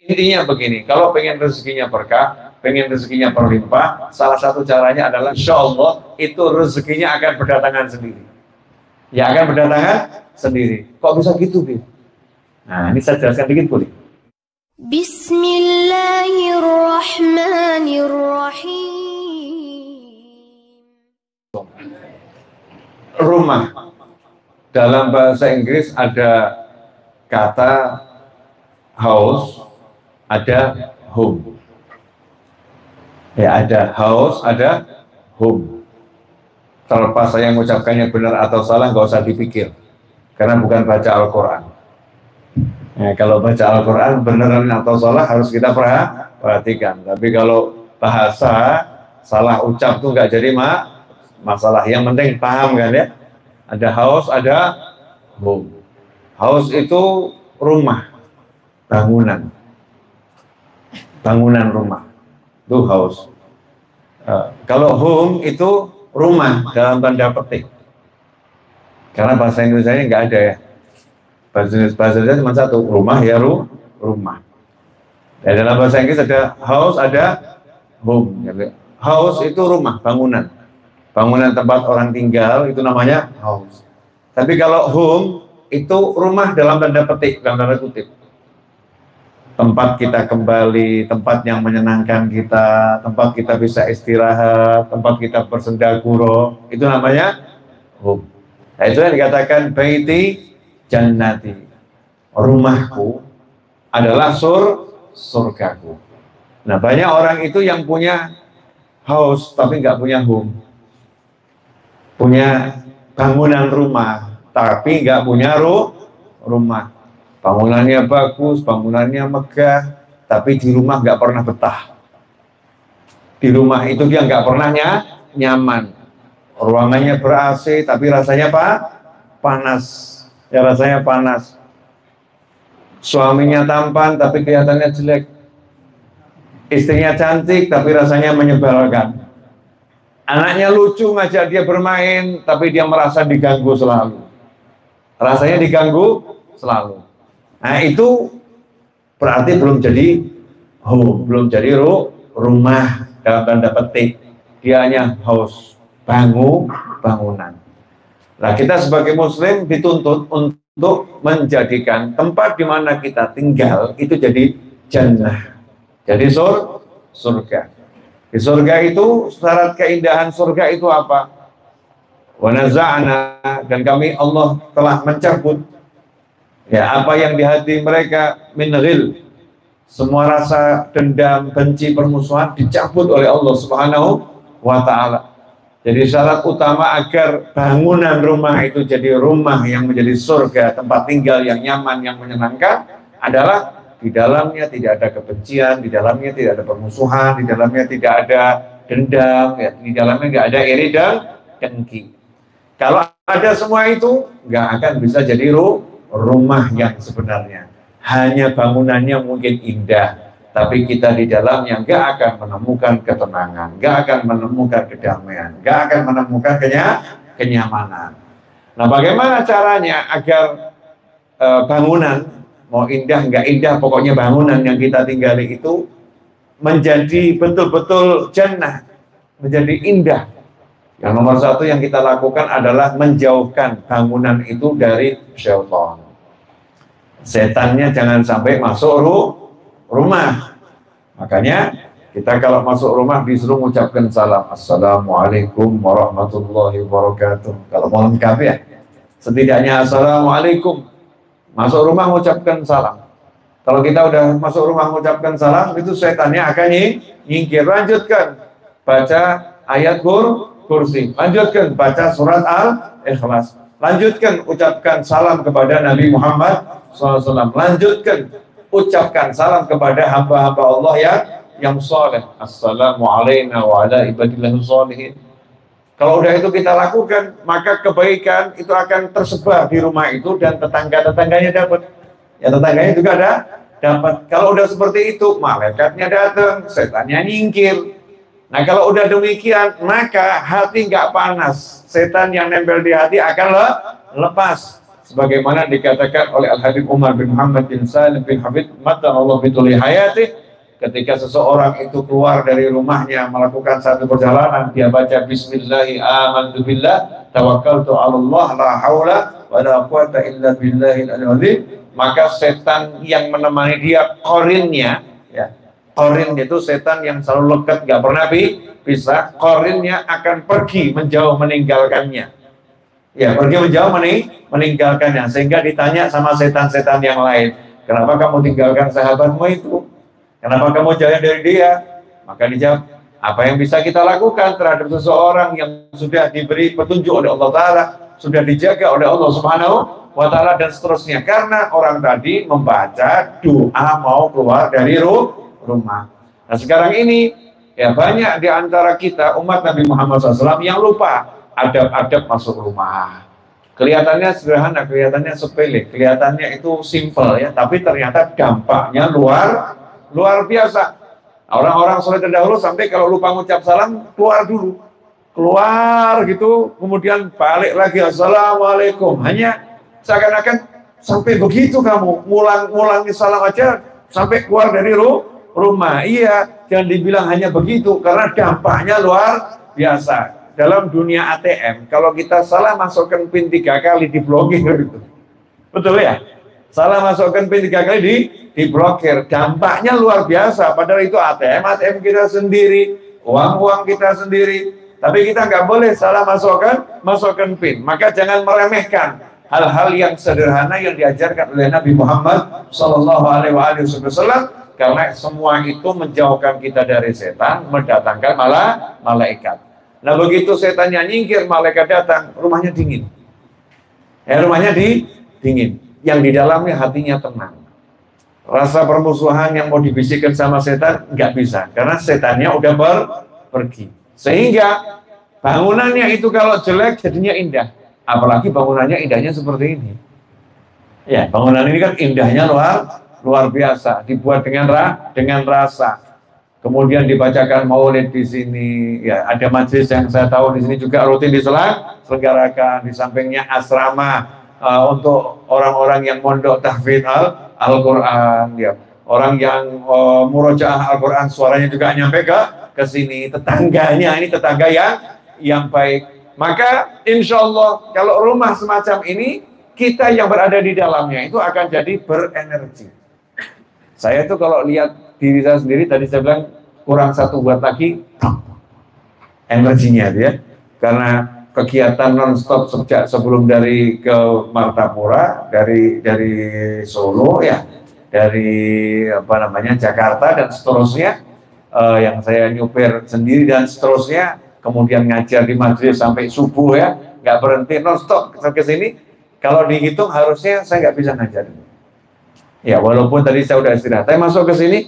Intinya begini, kalau pengen rezekinya berkah, pengen rezekinya berlimpah, salah satu caranya adalah insya Allah itu rezekinya akan berdatangan sendiri. Ya akan berdatangan sendiri. Kok bisa gitu, Bi? Nah, ini saya jelaskan dikit boleh? Bismillahirrahmanirrahim. Rumah. Dalam bahasa Inggris ada kata house, ada home. Ya, ada house, ada home. Terlepas saya mengucapkannya benar atau salah, nggak usah dipikir. Karena bukan baca Al-Quran. Ya, kalau baca Al-Quran, beneran atau salah harus kita perhatikan. Tapi kalau bahasa, salah ucap tuh nggak jadi masalah. Yang penting paham kan ya? Ada house, ada home. House itu rumah, bangunan. Bangunan rumah, itu house. Kalau home itu rumah dalam tanda petik. Karena bahasa Indonesia nggak ada ya. Bahasa Indonesia cuma satu, rumah ya rumah. Ya, dalam bahasa Inggris ada house, ada home. House itu rumah, bangunan. Bangunan tempat orang tinggal itu namanya house. Tapi kalau home itu rumah dalam tanda petik, dalam tanda kutip. Tempat kita kembali, tempat yang menyenangkan kita, tempat kita bisa istirahat, tempat kita bersendaguro, itu namanya home. Nah, itu yang dikatakan baiti jannati, rumahku adalah surgaku. Nah, banyak orang itu yang punya house tapi nggak punya home, punya bangunan rumah tapi nggak punya rumah. Bangunannya bagus, bangunannya megah, tapi di rumah nggak pernah betah. Di rumah itu dia nggak pernah nyaman. Ruangannya ber-AC, tapi rasanya panas. Ya rasanya panas. Suaminya tampan, tapi kelihatannya jelek. Istrinya cantik, tapi rasanya menyebalkan. Anaknya lucu, ngajak dia bermain, tapi dia merasa diganggu selalu. Rasanya diganggu selalu. Nah, itu berarti belum jadi home, belum jadi rumah dalam tanda petik. Dia hanya house, bangunan. Nah, kita sebagai muslim dituntut untuk menjadikan tempat di mana kita tinggal itu jadi jannah. Jadi surga. Di surga itu syarat keindahan surga itu apa? Wa naza'na, dan kami Allah telah mencabut ya apa yang di hati mereka min ghil, semua rasa dendam, benci, permusuhan dicabut oleh Allah Subhanahu wa taala. Jadi syarat utama agar bangunan rumah itu jadi rumah yang menjadi surga, tempat tinggal yang nyaman, yang menyenangkan adalah di dalamnya tidak ada kebencian, di dalamnya tidak ada permusuhan, di dalamnya tidak ada dendam, ya, di dalamnya nggak ada iri dan dengki. Kalau ada semua itu nggak akan bisa jadi rumah yang sebenarnya. Hanya bangunannya mungkin indah, tapi kita di dalamnya nggak akan menemukan ketenangan, nggak akan menemukan kedamaian, nggak akan menemukan kenyamanan. Nah, bagaimana caranya agar bangunan, mau indah nggak indah, pokoknya bangunan yang kita tinggali itu menjadi betul-betul jannah, menjadi indah. Yang nomor satu yang kita lakukan adalah menjauhkan bangunan itu dari syaitan. Setannya jangan sampai masuk rumah. Makanya kita kalau masuk rumah disuruh mengucapkan salam. Assalamualaikum warahmatullahi wabarakatuh. Kalau mau lengkap ya, setidaknya Assalamualaikum. Masuk rumah mengucapkan salam. Kalau kita udah masuk rumah mengucapkan salam, itu setannya akan nyingkir. Lanjutkan baca ayat kursi. Lanjutkan baca surat Al-Ikhlas. Lanjutkan ucapkan salam kepada Nabi Muhammad SAW. Lanjutkan ucapkan salam kepada hamba-hamba Allah yang soleh. Assalamualaikum wa ala ibadillahi sholihin. Kalau udah itu kita lakukan, maka kebaikan itu akan tersebar di rumah itu dan tetangga-tetangganya dapat. Ya, tetangganya juga dapat. Kalau udah seperti itu, malaikatnya datang, setannya nyingkir. Nah, kalau udah demikian, maka hati nggak panas. Setan yang nempel di hati akan lepas. sebagaimana dikatakan oleh Al-Habib Umar bin Muhammad bin Salim bin Habib Allah bituli hayati, ketika seseorang itu keluar dari rumahnya melakukan satu perjalanan, dia baca bismillahi amantu billah tawakkaltu 'ala Allah la haula wa la quwata illa billahil azim, maka setan yang menemani dia, qarinnya ya, qarin itu setan yang selalu lekat, nggak pernah pisah, qarinnya akan pergi menjauh meninggalkannya. Ya, pergi menjauh meninggalkannya, sehingga ditanya sama setan-setan yang lain, kenapa kamu tinggalkan sahabatmu itu? Kenapa kamu jauh dari dia? Maka dijawab, apa yang bisa kita lakukan terhadap seseorang yang sudah diberi petunjuk oleh Allah Ta'ala, sudah dijaga oleh Allah Subhanahu wa Ta'ala, dan seterusnya. Karena orang tadi membaca doa mau keluar dari rumah. Nah sekarang ini, ya banyak di antara kita, umat Nabi Muhammad SAW, yang lupa adab-adab masuk rumah. Kelihatannya sederhana, kelihatannya sepele, kelihatannya itu simple ya, tapi ternyata dampaknya luar biasa. Orang-orang soleh terdahulu sampai kalau lupa ngucap salam, keluar dulu. Keluar gitu, kemudian balik lagi, assalamualaikum. Hanya seakan-akan sampai begitu kamu, ngulangi salam aja sampai keluar dari rumah. Iya, jangan dibilang hanya begitu, karena dampaknya luar biasa. Dalam dunia ATM, kalau kita salah masukkan PIN 3 kali diblokir gitu. Betul ya? Salah masukkan PIN 3 kali diblokir, dampaknya luar biasa. Padahal itu ATM kita sendiri, uang kita sendiri, tapi kita nggak boleh salah masukkan PIN. Maka jangan meremehkan hal-hal yang sederhana yang diajarkan oleh Nabi Muhammad SAW, karena semua itu menjauhkan kita dari setan, mendatangkan malaikat. Nah begitu setannya nyingkir, malaikat datang, rumahnya dingin. Rumahnya dingin. Yang di dalamnya hatinya tenang. Rasa permusuhan yang mau dibisikkan sama setan nggak bisa, karena setannya udah pergi. Sehingga bangunannya itu kalau jelek jadinya indah. Apalagi bangunannya indahnya seperti ini. Ya, bangunan ini kan indahnya luar biasa, dibuat dengan rasa. Kemudian dibacakan maulid di sini. Ya, ada majelis yang saya tahu di sini juga rutin diselenggarakan. Di sampingnya asrama untuk orang-orang yang mondok tahfidz Al-Quran, ya. Orang yang murojaah Al-Quran, suaranya juga nyampe ke sini. Tetangganya ini tetangga yang baik. Maka insya Allah kalau rumah semacam ini, kita yang berada di dalamnya itu akan jadi berenergi. Saya itu kalau lihat diri saya sendiri, tadi saya bilang kurang 1 watt lagi energinya ya, karena kegiatan nonstop sejak sebelum dari ke Martapura, dari Solo ya, dari Jakarta dan seterusnya, yang saya nyupir sendiri dan seterusnya, kemudian ngajar di majelis sampai subuh ya, nggak berhenti nonstop ke sini. Kalau dihitung harusnya saya nggak bisa ngajar. Ya walaupun tadi saya udah istirahat, saya masuk ke sini,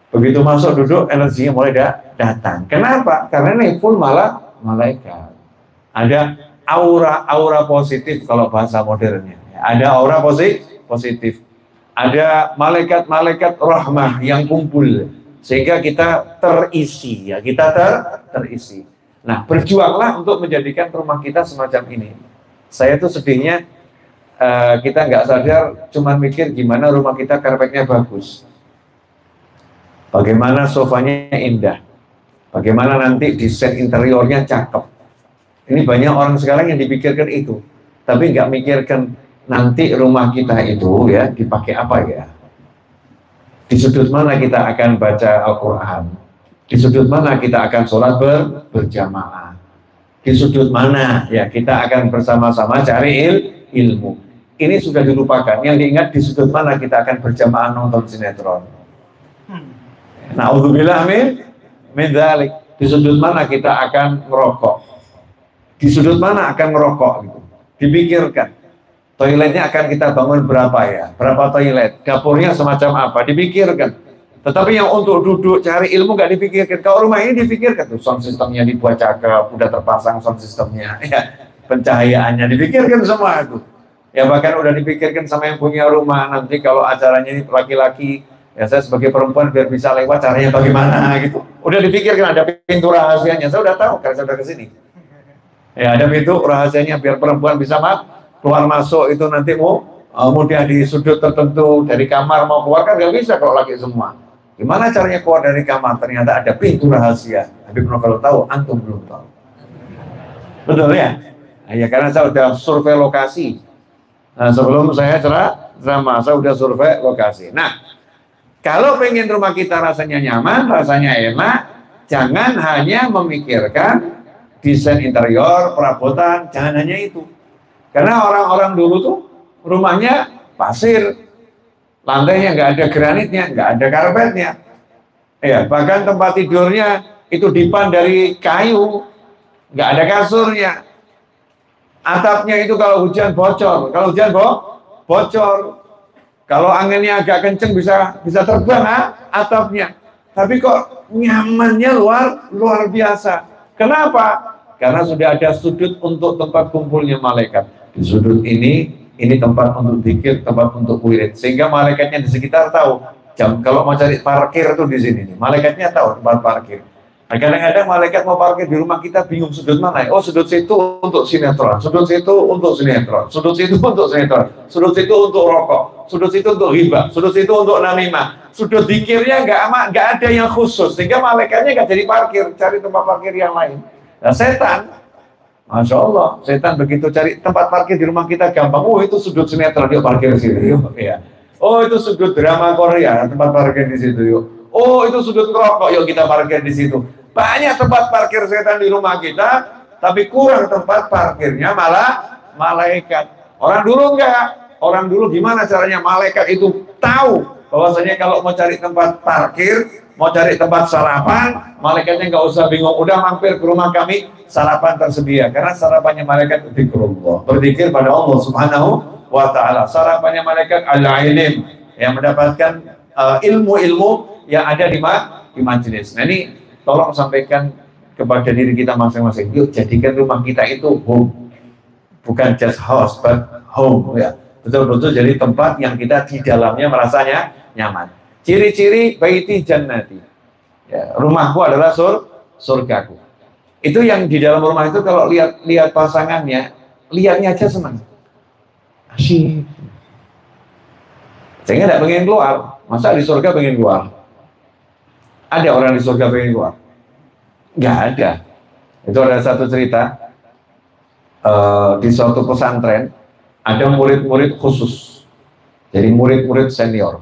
begitu masuk duduk energinya mulai datang. Kenapa? Karena ini full malaikat. Ada aura positif kalau bahasa modernnya. Ada aura positif. Ada malaikat rahmah yang kumpul sehingga kita terisi ya, kita terisi. Nah, berjuanglah untuk menjadikan rumah kita semacam ini. Saya tuh sedihnya kita nggak sadar, cuma mikir gimana rumah kita karpetnya bagus, bagaimana sofanya indah, bagaimana nanti desain interiornya cakep. Ini banyak orang sekarang yang dipikirkan itu, tapi nggak mikirkan nanti rumah kita itu ya dipakai apa ya, di sudut mana kita akan baca Al-Quran, di sudut mana kita akan sholat berjamaah, di sudut mana ya kita akan bersama-sama cari ilmu. Ini sudah dilupakan. Yang diingat di sudut mana kita akan berjamaah nonton sinetron. Na'udzubillah min dzalik. Di sudut mana kita akan merokok. Di sudut mana akan merokok gitu. Dipikirkan. Toiletnya akan kita bangun berapa ya? Berapa toilet? Dapurnya semacam apa? Dipikirkan. Tetapi yang untuk duduk cari ilmu nggak dipikirkan. Kalau rumah ini dipikirkan tuh, sound systemnya dibuat cakep, udah terpasang sound systemnya, ya, pencahayaannya dipikirkan semua itu. Ya bahkan udah dipikirkan sama yang punya rumah, nanti kalau acaranya ini laki-laki, ya saya sebagai perempuan biar bisa lewat caranya bagaimana gitu. Udah dipikirkan, ada pintu rahasianya. Saya udah tahu karena saya udah kesini. Ya ada pintu rahasianya biar perempuan bisa keluar masuk itu nanti mau mudah di sudut tertentu dari kamar mau keluar kan nggak bisa kalau lagi semua. Gimana caranya keluar dari kamar? Ternyata ada pintu rahasia. Habib Novel tahu, antum belum tahu. Betul ya? Nah, ya karena saya udah survei lokasi. Nah, sebelum saya ceramah, saya udah survei lokasi. Nah, kalau pengen rumah kita rasanya nyaman, rasanya enak, jangan hanya memikirkan desain interior, perabotan, jangan hanya itu. Karena orang-orang dulu tuh rumahnya pasir, lantainya nggak ada granitnya, nggak ada karpetnya. Ya, bahkan tempat tidurnya itu dipan dari kayu, nggak ada kasurnya. Atapnya itu kalau hujan bocor, bocor. Kalau anginnya agak kenceng bisa terbang atapnya. Tapi kok nyamannya luar biasa. Kenapa? Karena sudah ada sudut untuk tempat kumpulnya malaikat. Di sudut ini tempat untuk zikir, tempat untuk wirid. Sehingga malaikatnya di sekitar tahu. Kalau mau cari parkir tuh di sini. Malaikatnya tahu tempat parkir. Nah, kadang-kadang malaikat mau parkir di rumah kita bingung sudut mana. Oh, sudut situ untuk sinetron, sudut situ untuk sinetron, sudut situ untuk sinetron, sudut situ untuk rokok, sudut situ untuk riba, sudut situ untuk namimah. Sudut zikirnya nggak ada yang khusus, sehingga malaikatnya nggak jadi parkir, cari tempat parkir yang lain. Nah, setan, masya Allah, setan begitu cari tempat parkir di rumah kita gampang. Oh, itu sudut sinetron, yuk parkir di sini, yuk. Ya. Oh, itu sudut drama Korea, tempat parkir di situ, yuk. Oh, itu sudut rokok, yuk kita parkir di situ. Banyak tempat parkir setan di rumah kita, tapi kurang tempat parkirnya malah malaikat. Orang dulu enggak. Orang dulu gimana caranya? Malaikat itu tahu bahwasanya kalau mau cari tempat parkir, mau cari tempat sarapan, malaikatnya nggak usah bingung. Udah mampir ke rumah kami, sarapan tersedia. Karena sarapannya malaikat zikrullah, berzikir pada Allah Subhanahu wa Ta'ala. Sarapannya malaikat al-ilim, yang mendapatkan ilmu-ilmu yang ada di majelis. Nah, ini tolong sampaikan kepada diri kita masing-masing. Yuk jadikan rumah kita itu home, bukan just house, but home. Ya, betul-betul jadi tempat yang kita di dalamnya merasanya nyaman. Ciri-ciri baiti jannati. Ya, rumahku adalah surgaku. Itu yang di dalam rumah itu kalau lihat pasangannya, lihatnya aja senang. Asyik. Sehingga tidak pengen keluar. Masa di surga pengen keluar? Ada orang di surga pengen keluar? Nggak ada. Itu ada satu cerita di suatu pesantren ada murid-murid khusus. Jadi murid-murid senior.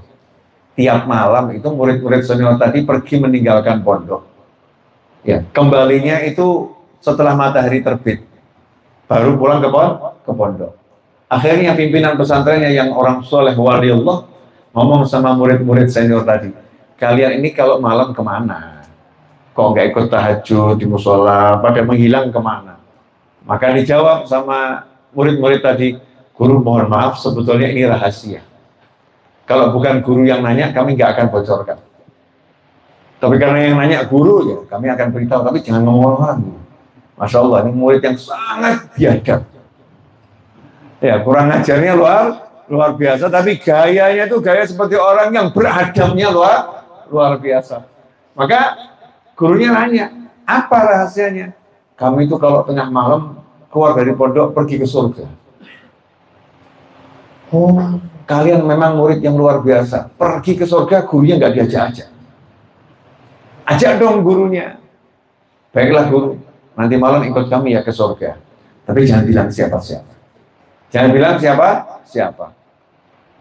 Tiap malam itu murid-murid senior tadi pergi meninggalkan pondok. Ya, kembalinya itu setelah matahari terbit. Baru pulang ke pondok. Akhirnya pimpinan pesantrennya yang orang soleh wali Allah ngomong sama murid-murid senior tadi. Kalian ini kalau malam kemana? Kok nggak ikut tahajud di musola? Pada menghilang kemana? Maka dijawab sama murid-murid tadi, guru mohon maaf, sebetulnya ini rahasia. Kalau bukan guru yang nanya, kami nggak akan bocorkan. Tapi karena yang nanya guru, ya kami akan beritahu. Tapi jangan ngomong orang. Masya Allah, ini murid yang sangat biadab. Ya, kurang ajarnya luar biasa. Tapi gayanya itu gaya seperti orang yang beradabnya luar biasa. Maka gurunya nanya, apa rahasianya? Kami itu kalau tengah malam keluar dari pondok pergi ke surga. Oh, kalian memang murid yang luar biasa. Pergi ke surga, gurunya nggak diajak-ajak. Ajak dong gurunya. Baiklah guru, nanti malam ikut kami ya ke surga. Tapi jangan bilang siapa-siapa. Jangan bilang siapa-siapa.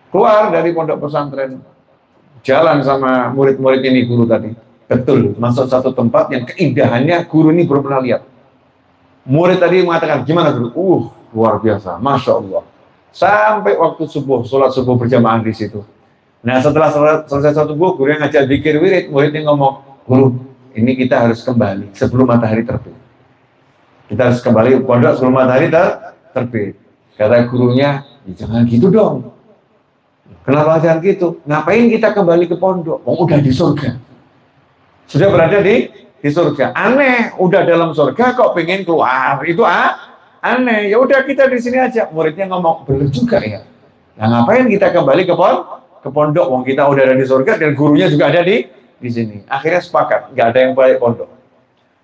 Keluar dari pondok pesantren, jalan sama murid-murid ini guru tadi. Betul, masuk satu tempat yang keindahannya guru ini belum pernah lihat. Murid tadi mengatakan, gimana guru? Luar biasa, Masya Allah. Sampai waktu subuh, sholat subuh berjamaah di situ. Nah, setelah selesai subuh, guru yang ngajak zikir wirid, muridnya ngomong, guru, ini kita harus kembali sebelum matahari terbit. Kita harus kembali ke pondok sebelum matahari terbit. Kata gurunya, ya, jangan gitu dong. Kenapa jangan gitu? Ngapain kita kembali ke pondok? Oh, udah di surga. Sudah berada di surga. Aneh, udah dalam surga kok pengen keluar. Itu aneh. Ya udah kita di sini aja. Muridnya ngomong, bener juga ya. Nah, ngapain kita kembali ke pondok? Wong kita udah ada di surga dan gurunya juga ada di sini. Akhirnya sepakat, nggak ada yang balik pondok.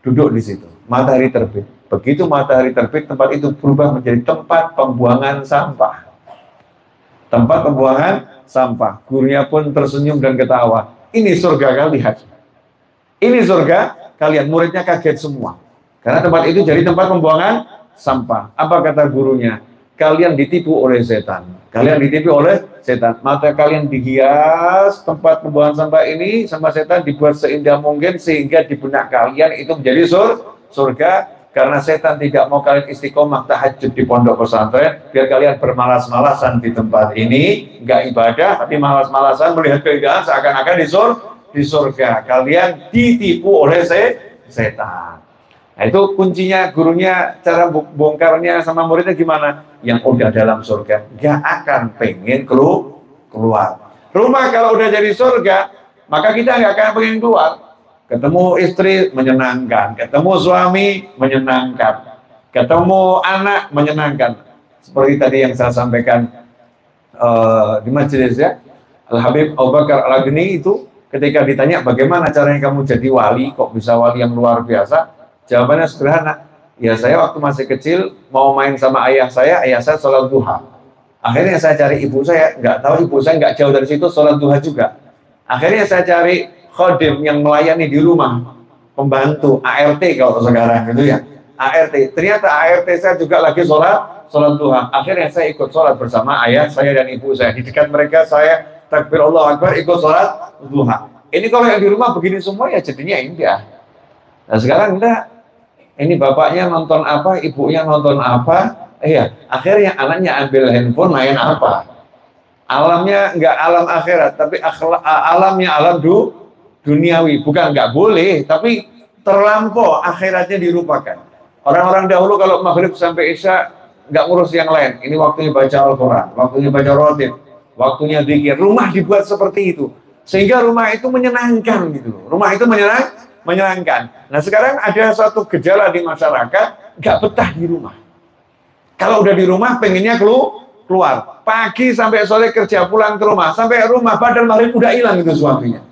duduk di situ. Matahari terbit. Begitu matahari terbit, tempat itu berubah menjadi tempat pembuangan sampah. Tempat pembuangan sampah. Gurunya pun tersenyum dan ketawa. Ini surga kalian. Ini surga kalian. Muridnya kaget semua. Karena tempat itu jadi tempat pembuangan sampah. Apa kata gurunya? Kalian ditipu oleh setan. Kalian ditipu oleh setan. Maka kalian dihias tempat pembuangan sampah ini sama setan, dibuat seindah mungkin sehingga di benak kalian itu menjadi surga. Karena setan tidak mau kalian istiqomah tahajud di pondok pesantren, biar kalian bermalas-malasan di tempat ini, nggak ibadah tapi malas-malasan melihat keindahan seakan-akan di surga. Kalian ditipu oleh setan. Nah, itu kuncinya, gurunya cara bongkarnya sama muridnya gimana? Yang udah dalam surga gak akan pengen keluar. Rumah kalau udah jadi surga, maka kita gak akan pengen keluar. Ketemu istri menyenangkan, ketemu suami menyenangkan, ketemu anak menyenangkan. Seperti tadi yang saya sampaikan di majelis ya, Al-Habib Abu Bakar Al-Aghni itu ketika ditanya bagaimana caranya kamu jadi wali, kok bisa wali yang luar biasa? Jawabannya sederhana, ya saya waktu masih kecil mau main sama ayah saya sholat duha. Akhirnya saya cari ibu saya, nggak tahu ibu saya nggak jauh dari situ sholat duha juga. Akhirnya saya cari khodim yang melayani di rumah, pembantu ART kalau sekarang gitu ya, ART. Ternyata ART saya juga lagi sholat duha. Akhirnya saya ikut sholat bersama ayah saya dan ibu saya. Di dekat mereka saya takbir Allahu Akbar ikut sholat duha. Ini kalau yang di rumah begini semua ya jadinya indah. Nah sekarang enggak. Ini bapaknya nonton apa, ibunya nonton apa, akhirnya anaknya ambil handphone main apa. Alamnya enggak alam akhirat, tapi alamnya alam duniawi. Bukan enggak boleh, tapi terlampau akhiratnya dilupakan. Orang-orang dahulu kalau maghrib sampai isya enggak ngurus yang lain. Ini waktunya baca Al-Quran, waktunya baca rotib, waktunya zikir. Rumah dibuat seperti itu, sehingga rumah itu menyenangkan gitu. Rumah itu menyenangkan. Nah sekarang ada suatu gejala di masyarakat nggak betah di rumah. Kalau udah di rumah pengennya keluar. Pagi sampai sore kerja, pulang ke rumah, sampai rumah padahal maghrib udah hilang itu suaminya.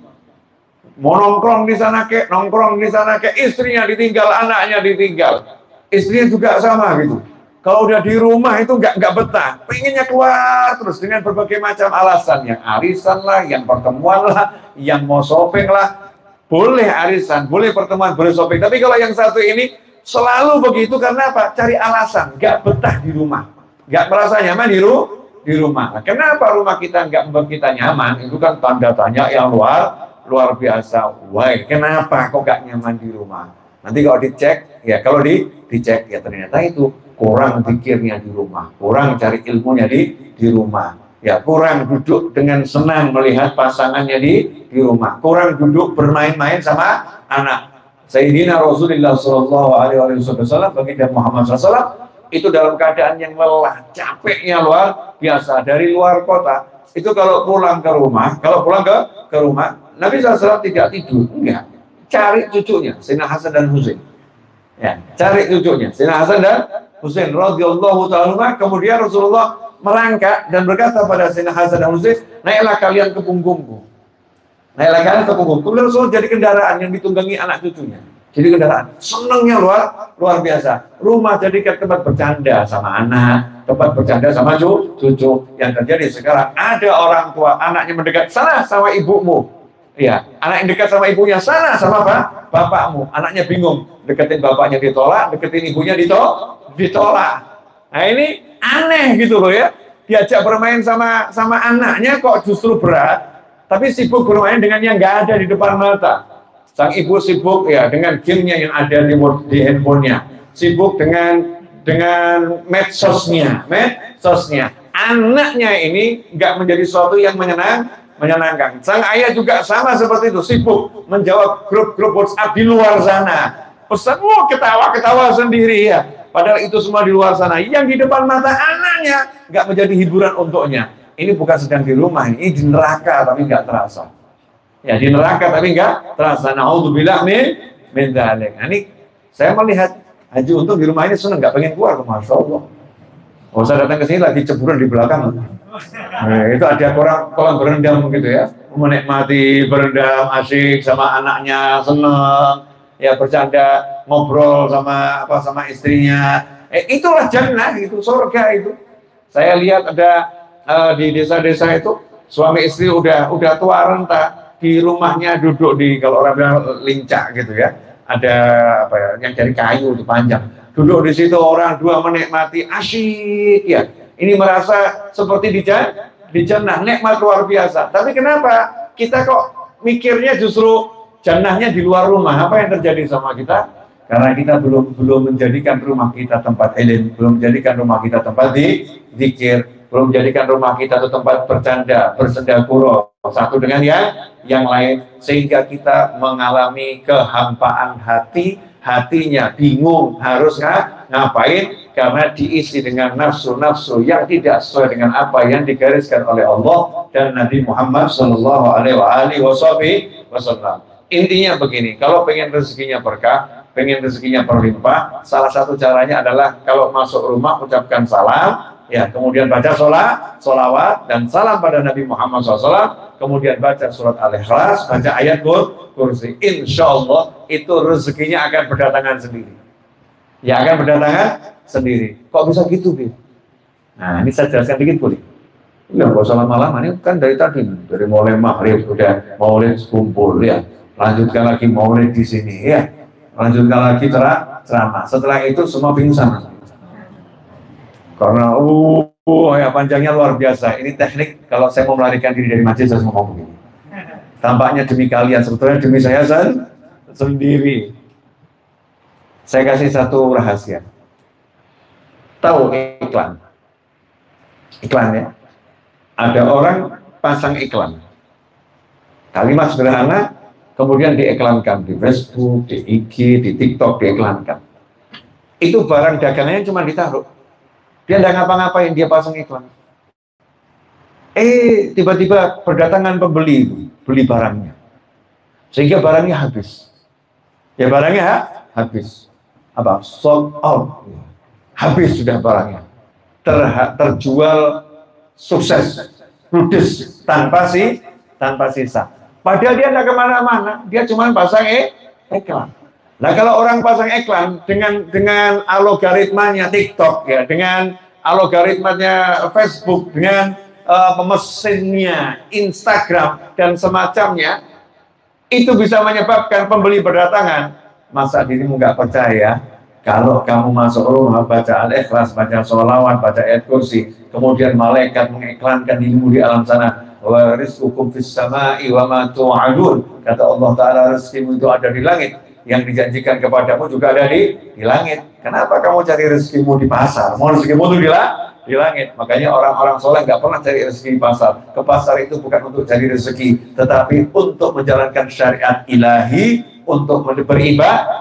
Mau nongkrong di sana nongkrong di sana istrinya ditinggal, anaknya ditinggal, istrinya juga sama gitu. Kalau udah di rumah itu nggak betah, pengennya keluar terus dengan berbagai macam alasan, yang arisan lah, yang pertemuan lah, yang mau shopping lah. Boleh arisan, boleh pertemuan, boleh shopping. Tapi kalau yang satu ini selalu begitu karena apa? Cari alasan, nggak betah di rumah, nggak merasa nyaman di rumah. Nah, kenapa rumah kita nggak membuat kita nyaman? Itu kan tanda tanya yang luar biasa. Why? Kenapa kok nggak nyaman di rumah? Nanti kalau dicek, ya kalau dicek ya ternyata itu kurang pikirnya di rumah, kurang cari ilmunya di rumah. Ya kurang duduk dengan senang melihat pasangannya di rumah, kurang duduk bermain-main sama anak. Sayyidina Rasulullah SAW, baginda Muhammad SAW itu dalam keadaan yang lelah, capeknya luar biasa dari luar kota. Itu kalau pulang ke rumah, Nabi SAW tidak tidur, enggak, cari cucunya, Sayyidina Hasan dan Husain. Ya, cari cucunya, Sayyidina Hasan dan Husain radhiyallahu ta'ala. Kemudian Rasulullah merangkak dan berkata pada Sayyidina Hasan dan Husain, naiklah kalian ke punggungku. Naiklah kalian ke punggungku. Kemudian Rasul jadi kendaraan yang ditunggangi anak cucunya. Jadi kendaraan. Senangnya luar biasa. Rumah jadi tempat bercanda sama anak, tempat bercanda sama cucu. Yang terjadi sekarang ada orang tua, anaknya mendekat, sana sama ibumu. Iya, anak yang dekat sama ibunya, sana sama bapakmu. Anaknya bingung, deketin bapaknya ditolak, deketin ibunya ditolak. Nah ini aneh gitu loh ya, diajak bermain sama anaknya kok justru berat, tapi sibuk bermain dengan yang nggak ada di depan mata. Sang ibu sibuk ya dengan gamenya yang ada di handphonenya, sibuk dengan medsosnya. Anaknya ini nggak menjadi sesuatu yang menyenangkan. Sang ayah juga sama seperti itu, sibuk menjawab grup WhatsApp di luar sana, pesan ketawa sendiri ya. Padahal itu semua di luar sana. Yang di depan mata anaknya nggak menjadi hiburan untuknya. Ini bukan sedang di rumah, ini di neraka tapi nggak terasa. Ya di neraka tapi nggak terasa. Na'udzubillah min dzalik. Nah, ini saya melihat Haji Untung di rumah ini senang, nggak pengen keluar, Masya Allah. Oh, saya datang ke sini lagi ceburan di belakang. Nah, itu ada kolam berendam gitu ya, menikmati berendam asik sama anaknya, senang. ya bercanda, ngobrol sama istrinya. Itulah jannah, itu surga itu. Saya lihat ada di desa-desa itu suami istri udah tua renta, di rumahnya duduk di, kalau orang bilang lincah gitu ya, ada apa ya, yang dari kayu itu panjang, duduk di situ orang dua menikmati, asyik ya. Ini merasa seperti di jannah, nikmat luar biasa. Tapi kenapa kita kok mikirnya justru jannahnya di luar rumah? Apa yang terjadi sama kita? Karena kita belum menjadikan rumah kita tempat ilmu, belum menjadikan rumah kita tempat zikir, belum menjadikan rumah kita itu tempat bercanda, bersendagurau satu dengan yang lain, sehingga kita mengalami kehampaan hati, hatinya bingung harus ngapain, karena diisi dengan nafsu-nafsu yang tidak sesuai dengan apa yang digariskan oleh Allah dan Nabi Muhammad Shallallahu Alaihi Wasallam. Intinya begini, kalau pengen rezekinya berkah, pengen rezekinya berlimpah, salah satu caranya adalah kalau masuk rumah ucapkan salam, ya, kemudian baca sholawat dan salam pada Nabi Muhammad SAW, kemudian baca surat Al-Ikhlas, baca ayat kursi. Insya Allah itu rezekinya akan berdatangan sendiri. Ya, akan berdatangan sendiri. Kok bisa gitu, Bi? Nah, ini saya jelaskan dikit boleh? Ya, nggak usah lama-lama, ini kan dari tadi, dari mulai maghrib udah maulid kumpul ya, lanjutkan lagi maulid di sini ya, lanjutkan lagi ceramah. Setelah itu semua pingsan. Karena ya panjangnya luar biasa. Ini teknik kalau saya mau melarikan diri dari majelis saya ngomong begini. Tampaknya demi kalian, sebetulnya demi saya sendiri. Saya kasih satu rahasia. Tahu iklan? Iklan ya. Ada orang pasang iklan. Kalimat sederhana, kemudian diiklankan di Facebook, di IG, di TikTok, diiklankan. Itu barang dagangannya cuma ditaruh. Dia tidak ngapa-ngapain, dia pasang iklan. Tiba-tiba berdatangan pembeli, beli barangnya. Sehingga barangnya habis. Ya, barangnya habis. Apa? Sold out. Habis sudah barangnya. Terjual sukses, ludes, tanpa sisa. Padahal dia tidak kemana-mana, dia cuma pasang iklan. Nah, kalau orang pasang iklan dengan algoritmanya TikTok ya, dengan algoritmanya Facebook, dengan mesinnya Instagram dan semacamnya, itu bisa menyebabkan pembeli berdatangan. Masa dirimu nggak percaya? Kalau kamu masuk rumah baca Al-Ikhlas, baca sholawat, baca ayat kursi, kemudian malaikat mengiklankan dirimu di alam sana, wa rizqukum fis sama'i wa ma tu'adun, kata Allah Ta'ala, rezekimu itu ada di langit, yang dijanjikan kepadamu juga ada di langit. Kenapa kamu cari rezekimu di pasar? Mau rezekimu itu di langit. Makanya orang-orang soleh nggak pernah cari rezeki di pasar. Ke pasar itu bukan untuk cari rezeki, tetapi untuk menjalankan syariat ilahi, untuk beribadah,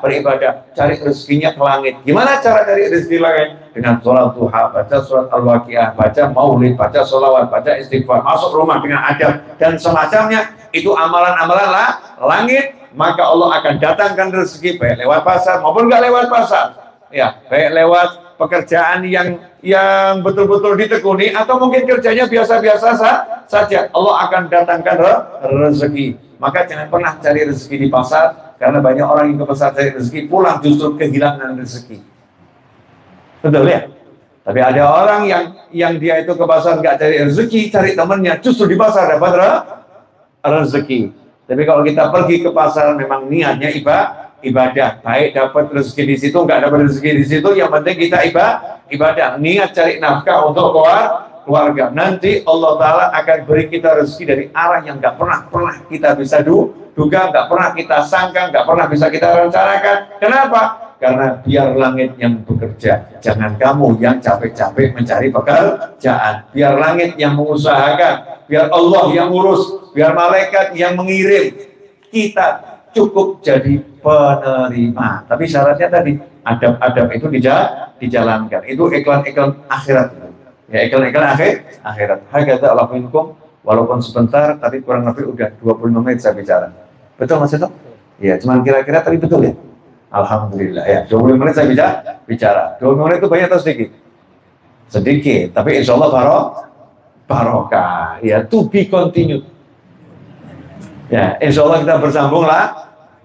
cari rezekinya ke langit. Gimana cara cari rezeki langit? Dengan sholat duha, baca surat Al-Waqiah, baca maulid, baca sholawat, baca istighfar, masuk rumah dengan adab dan semacamnya. Itu amalan-amalan langit. Maka Allah akan datangkan rezeki baik lewat pasar maupun nggak lewat pasar. Ya, baik lewat pekerjaan yang betul-betul ditekuni atau mungkin kerjanya biasa-biasa saja. Allah akan datangkan rezeki. Maka jangan pernah cari rezeki di pasar, karena banyak orang yang ke pasar cari rezeki pulang justru kehilangan rezeki. Betul ya? Tapi ada orang yang dia itu ke pasar nggak cari rezeki, cari temannya, justru di pasar dapat rezeki. Tapi kalau kita pergi ke pasar memang niatnya ibadah, baik dapat rezeki di situ, nggak dapat rezeki di situ, yang penting kita ibadah, niat cari nafkah untuk keluarga. Nanti Allah Ta'ala akan beri kita rezeki dari arah yang nggak pernah kita bisa duga, nggak pernah kita sangka, nggak pernah bisa kita rencanakan. Kenapa? Karena biar langit yang bekerja, jangan kamu yang capek-capek mencari pekerjaan. Biar langit yang mengusahakan, biar Allah yang urus, biar malaikat yang mengirim. Kita cukup jadi penerima. Tapi syaratnya tadi, adab-adab itu dijalankan. Itu iklan-iklan akhirat. Ya, iklan-iklan akhirat. Hakata Allah minkum, walaupun sebentar, tapi kurang lebih udah 25 menit saya bicara. Betul Mas Ito? Ya, cuman kira-kira tadi betul ya? Alhamdulillah ya, 20 menit saya bicara. 20 menit itu banyak atau sedikit? Sedikit, tapi insya Allah barokah. Ya, to be continued. Ya, insya Allah kita bersambung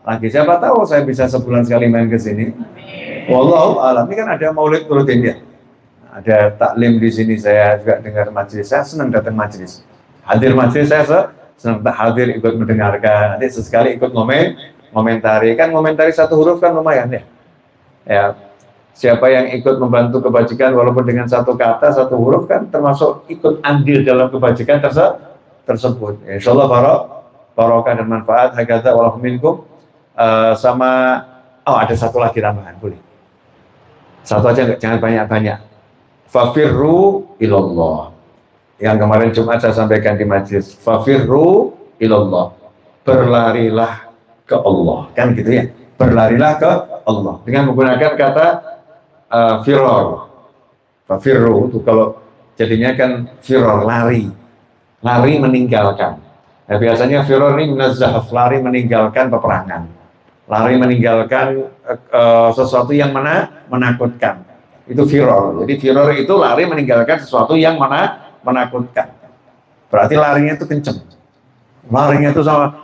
lagi. Siapa tahu saya bisa sebulan sekali main ke sini. Wallahu a'lam. Ini kan ada maulid rutin ya. Ada taklim di sini, saya juga dengar majelis. Saya senang datang majelis. Hadir majelis saya senang hadir ikut mendengarkan. Nanti sesekali ikut ngomentari. Kan ngomentari satu huruf kan lumayan ya. Ya. Siapa yang ikut membantu kebajikan walaupun dengan satu kata, satu huruf kan termasuk ikut andil dalam kebajikan tersebut. Insyaallah barokah dan manfaat. Hakadza wallahu minkum. Sama ada satu lagi tambahan, boleh. Satu aja, jangan banyak-banyak. Fafirru ilallah. Yang kemarin Jumat saya sampaikan di majelis. Fafirru ilallah. Berlarilah ke Allah. Kan gitu ya. Berlarilah ke Allah. Dengan menggunakan kata firor. Fafirru itu kalau jadinya kan firor, lari. Lari meninggalkan. Nah, biasanya firor ini menazzahaf, lari meninggalkan peperangan. Lari meninggalkan sesuatu yang menakutkan. Itu firor. Jadi firor itu lari meninggalkan sesuatu yang menakutkan. Berarti larinya itu kenceng. Larinya itu sama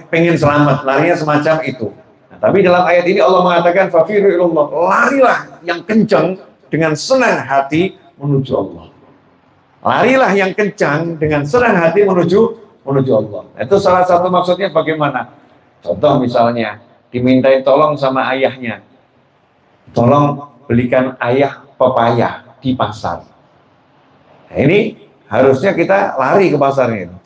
pengen selamat. Larinya semacam itu. Nah, tapi dalam ayat ini Allah mengatakan fafiru ilallah. Larilah yang kenceng dengan senang hati menuju Allah. Larilah yang kencang dengan senang hati menuju Allah. Itu salah satu maksudnya bagaimana? Contoh misalnya, dimintai tolong sama ayahnya. Tolong belikan ayah pepaya di pasar. Nah, ini harusnya kita lari ke pasarnya itu.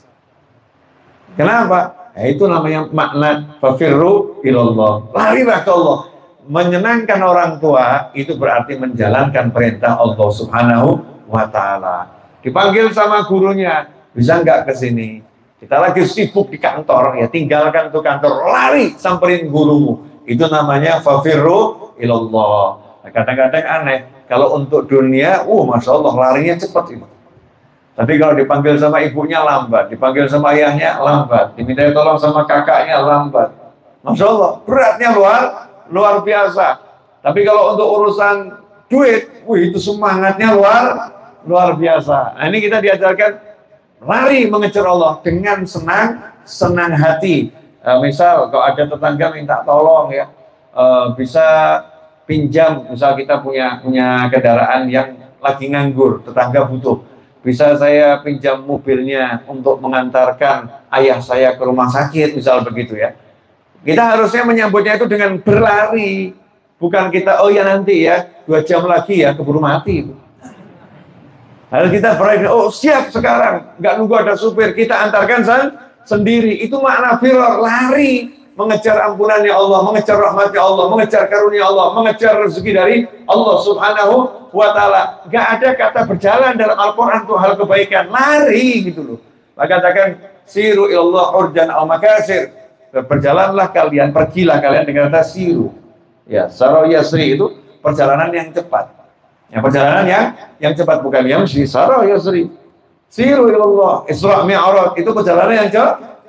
Kenapa? Nah, itu namanya makna fafirru ilallah. Larilah ke Allah. Menyenangkan orang tua itu berarti menjalankan perintah Allah Subhanahu wa ta'ala. Dipanggil sama gurunya, bisa nggak ke sini? Kita lagi sibuk di kantor, ya tinggalkan tuh kantor, lari samperin gurumu. Itu namanya fafirru ilallah. Nah, kadang-kadang aneh, kalau untuk dunia, masya Allah larinya cepat itu. Tapi kalau dipanggil sama ibunya lambat, dipanggil sama ayahnya lambat, diminta tolong sama kakaknya lambat. Masya Allah, beratnya luar biasa. Tapi kalau untuk urusan duit, itu semangatnya luar biasa. Nah, ini kita diajarkan lari mengejar Allah dengan senang hati. Misal kalau ada tetangga minta tolong ya, bisa pinjam. Misal kita punya kendaraan yang lagi nganggur, tetangga butuh. Bisa saya pinjam mobilnya untuk mengantarkan ayah saya ke rumah sakit, misal begitu ya. Kita harusnya menyambutnya itu dengan berlari, bukan kita nanti ya 2 jam lagi ya keburu mati itu. Harus kita berani, siap sekarang, nggak nunggu ada supir, kita antarkan sendiri. Itu makna firor, lari, mengejar ampunannya Allah, mengejar rahmatnya Allah, mengejar karunia Allah, mengejar rezeki dari Allah Subhanahu wa ta'ala. Nggak ada kata berjalan dalam Al-Quran itu hal kebaikan, lari gitu loh. Maka katakan, siru ilallah urjan al-makasir. Berjalanlah kalian, pergilah kalian dengan kata siru. Ya, saro yasri itu perjalanan yang cepat. Yang perjalanan yang cepat, bukan yang saro yasri. Siru ilallah, Isra Mi'raj itu perjalanan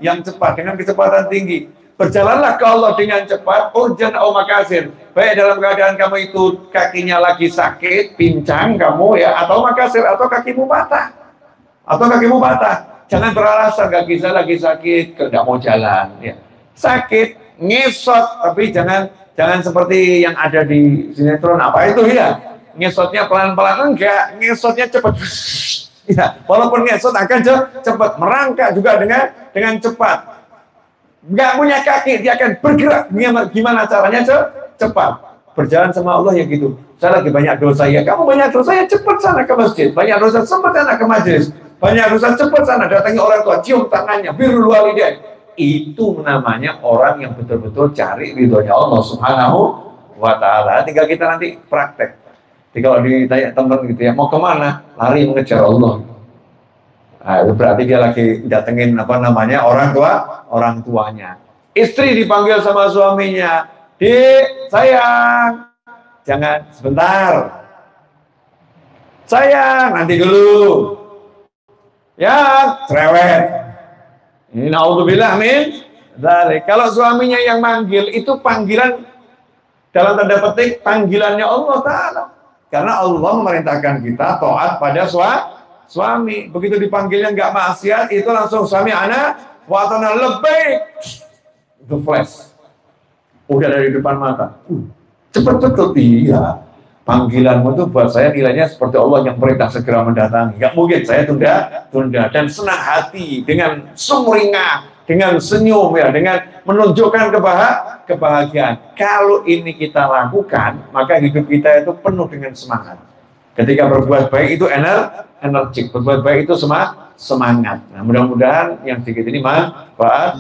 yang cepat dengan kecepatan tinggi. Berjalanlah ke Allah dengan cepat, urjan au makasir. Baik dalam keadaan kamu itu kakinya lagi sakit, pincang kamu ya, atau makasir, atau kakimu patah. Jangan beralasan kaki saya lagi sakit, tidak mau jalan ya. Sakit, ngesot, tapi jangan seperti yang ada di sinetron apa itu ya. Ngesotnya pelan-pelan, enggak, ngesotnya cepat. Ya, walaupun ngesot akan cepat, merangkak juga dengan cepat. Enggak punya kaki, dia akan bergerak. Gimana caranya cepat? Berjalan sama Allah ya gitu. Saya lagi banyak dosa ya, kamu banyak dosa ya cepat sana ke masjid. Banyak dosa cepat sana ke majelis. Banyak dosa cepat sana datangi orang tua, cium tangannya, birrul walidain. Itu namanya orang yang betul-betul cari ridhonya Allah Subhanahu wa ta'ala. Tinggal kita nanti praktek. Jadi kalau ditanya teman gitu ya, mau kemana? Lari mengejar Allah. Nah, itu berarti dia lagi datengin orang tuanya. Istri dipanggil sama suaminya, "Dik, sayang, jangan sebentar. Sayang, nanti dulu. Ya, cerewet." Ini naudzubillah min dzalik. Kalau suaminya yang manggil, itu panggilan dalam tanda petik panggilannya Allah Ta'ala. Karena Allah memerintahkan kita taat pada suami. Begitu dipanggilnya nggak maksiat, itu langsung suami anak wa atana labbaik. itu flash, udah dari depan mata. Cepat betul, iya. Panggilanmu itu buat saya nilainya seperti Allah yang perintah segera mendatangi. Gak mungkin saya tunda. Dan senang hati, dengan sumringah, dengan senyum, ya, dengan menunjukkan kebahagiaan. Kalau ini kita lakukan, maka hidup kita itu penuh dengan semangat. Ketika berbuat baik itu energik, berbuat baik itu semangat. Nah, mudah-mudahan yang sedikit ini manfaat.